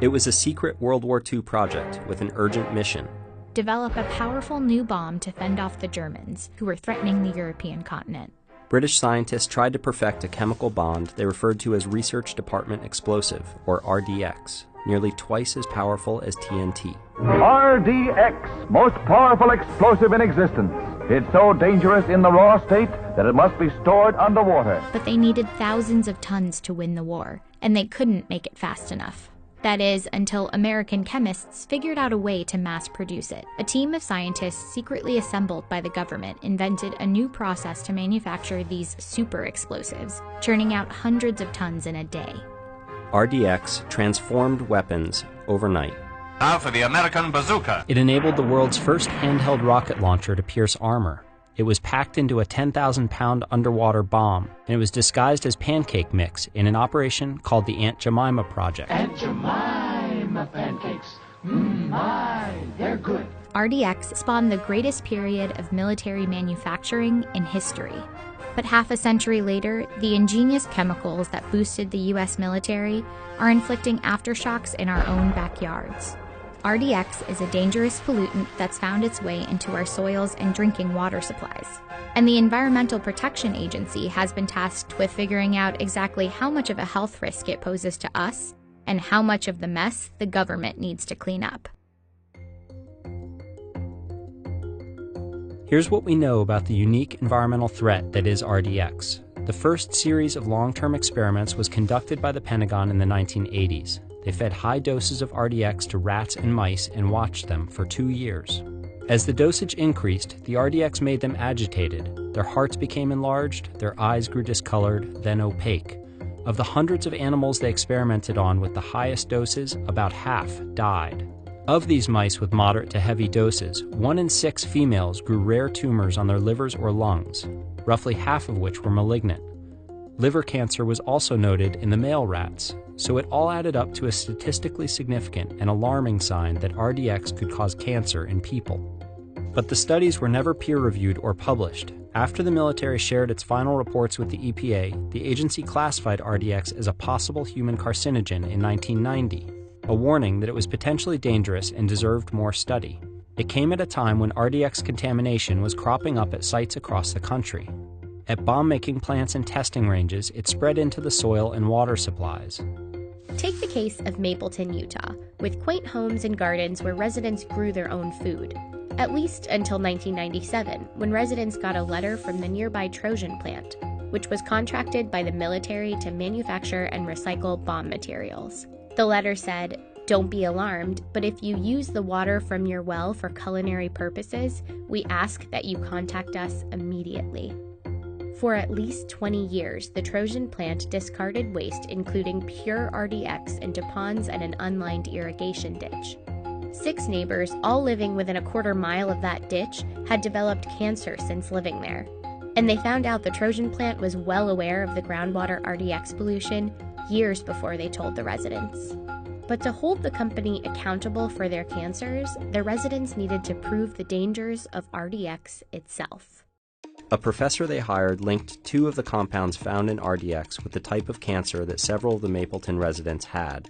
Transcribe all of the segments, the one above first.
It was a secret World War II project with an urgent mission. Develop a powerful new bomb to fend off the Germans, who were threatening the European continent. British scientists tried to perfect a chemical bond they referred to as Research Department Explosive, or RDX, nearly twice as powerful as TNT. RDX, most powerful explosive in existence. It's so dangerous in the raw state that it must be stored underwater. But they needed thousands of tons to win the war, and they couldn't make it fast enough. That is, until American chemists figured out a way to mass produce it. A team of scientists secretly assembled by the government invented a new process to manufacture these super explosives, churning out hundreds of tons in a day. RDX transformed weapons overnight. Now for the American bazooka. It enabled the world's first handheld rocket launcher to pierce armor. It was packed into a 10,000-pound underwater bomb, and it was disguised as pancake mix in an operation called the Aunt Jemima Project. Aunt Jemima pancakes. My, they're good. RDX spawned the greatest period of military manufacturing in history. But half a century later, the ingenious chemicals that boosted the U.S. military are inflicting aftershocks in our own backyards. RDX is a dangerous pollutant that's found its way into our soils and drinking water supplies. And the Environmental Protection Agency has been tasked with figuring out exactly how much of a health risk it poses to us and how much of the mess the government needs to clean up. Here's what we know about the unique environmental threat that is RDX. The first series of long-term experiments was conducted by the Pentagon in the 1980s. They fed high doses of RDX to rats and mice and watched them for 2 years. As the dosage increased, the RDX made them agitated. Their hearts became enlarged, their eyes grew discolored, then opaque. Of the hundreds of animals they experimented on with the highest doses, about half died. Of these mice with moderate to heavy doses, 1 in 6 females grew rare tumors on their livers or lungs, roughly half of which were malignant. Liver cancer was also noted in the male rats, so it all added up to a statistically significant and alarming sign that RDX could cause cancer in people. But the studies were never peer-reviewed or published. After the military shared its final reports with the EPA, the agency classified RDX as a possible human carcinogen in 1990, a warning that it was potentially dangerous and deserved more study. It came at a time when RDX contamination was cropping up at sites across the country. At bomb-making plants and testing ranges, it spread into the soil and water supplies. Take the case of Mapleton, Utah, with quaint homes and gardens where residents grew their own food. At least until 1997, when residents got a letter from the nearby Trojan plant, which was contracted by the military to manufacture and recycle bomb materials. The letter said, "Don't be alarmed, but if you use the water from your well for culinary purposes, we ask that you contact us immediately." For at least 20 years, the Trojan plant discarded waste including pure RDX into ponds and an unlined irrigation ditch. 6 neighbors, all living within a quarter mile of that ditch, had developed cancer since living there. And they found out the Trojan plant was well aware of the groundwater RDX pollution years before they told the residents. But to hold the company accountable for their cancers, the residents needed to prove the dangers of RDX itself. A professor they hired linked 2 of the compounds found in RDX with the type of cancer that several of the Mapleton residents had.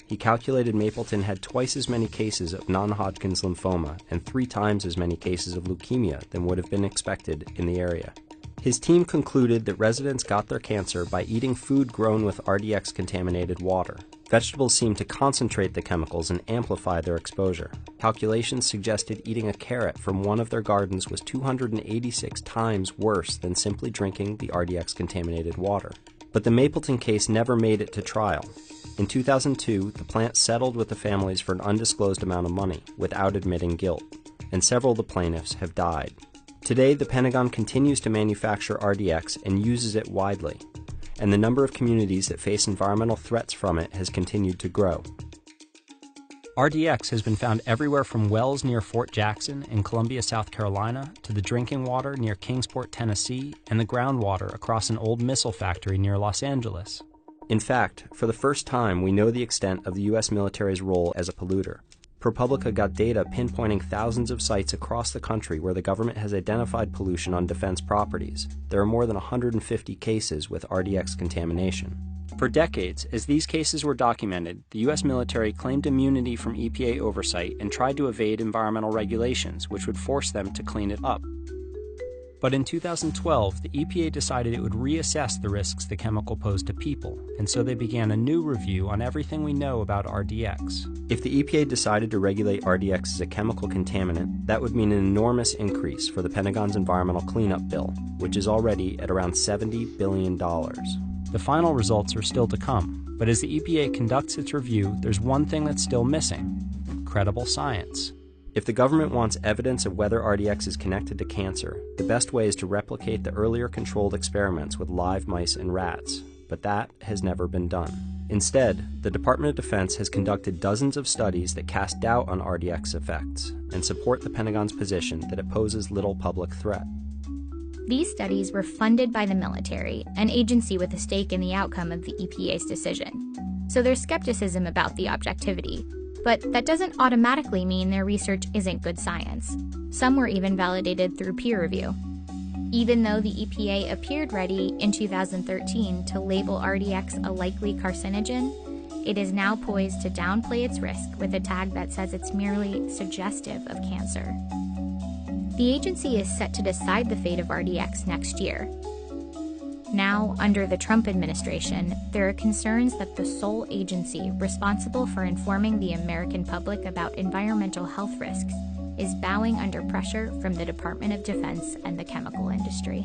He calculated Mapleton had twice as many cases of non-Hodgkin's lymphoma and 3 times as many cases of leukemia than would have been expected in the area. His team concluded that residents got their cancer by eating food grown with RDX-contaminated water. Vegetables seemed to concentrate the chemicals and amplify their exposure. Calculations suggested eating a carrot from one of their gardens was 286 times worse than simply drinking the RDX-contaminated water. But the Mapleton case never made it to trial. In 2002, the plant settled with the families for an undisclosed amount of money, without admitting guilt, and several of the plaintiffs have died. Today, the Pentagon continues to manufacture RDX and uses it widely, and the number of communities that face environmental threats from it has continued to grow. RDX has been found everywhere from wells near Fort Jackson in Columbia, South Carolina, to the drinking water near Kingsport, Tennessee, and the groundwater across an old missile factory near Los Angeles. In fact, for the first time, we know the extent of the U.S. military's role as a polluter. ProPublica got data pinpointing thousands of sites across the country where the government has identified pollution on defense properties. There are more than 150 cases with RDX contamination. For decades, as these cases were documented, the U.S. military claimed immunity from EPA oversight and tried to evade environmental regulations, which would force them to clean it up. But in 2012, the EPA decided it would reassess the risks the chemical posed to people, and so they began a new review on everything we know about RDX. If the EPA decided to regulate RDX as a chemical contaminant, that would mean an enormous increase for the Pentagon's environmental cleanup bill, which is already at around $70 billion. The final results are still to come, but as the EPA conducts its review, there's one thing that's still missing: credible science. If the government wants evidence of whether RDX is connected to cancer, the best way is to replicate the earlier controlled experiments with live mice and rats, but that has never been done. Instead, the Department of Defense has conducted dozens of studies that cast doubt on RDX effects and support the Pentagon's position that it poses little public threat. These studies were funded by the military, an agency with a stake in the outcome of the EPA's decision. So there's skepticism about the objectivity. But that doesn't automatically mean their research isn't good science. Some were even validated through peer review. Even though the EPA appeared ready in 2013 to label RDX a likely carcinogen, it is now poised to downplay its risk with a tag that says it's merely suggestive of cancer. The agency is set to decide the fate of RDX next year. Now, under the Trump administration, there are concerns that the sole agency responsible for informing the American public about environmental health risks is bowing under pressure from the Department of Defense and the chemical industry.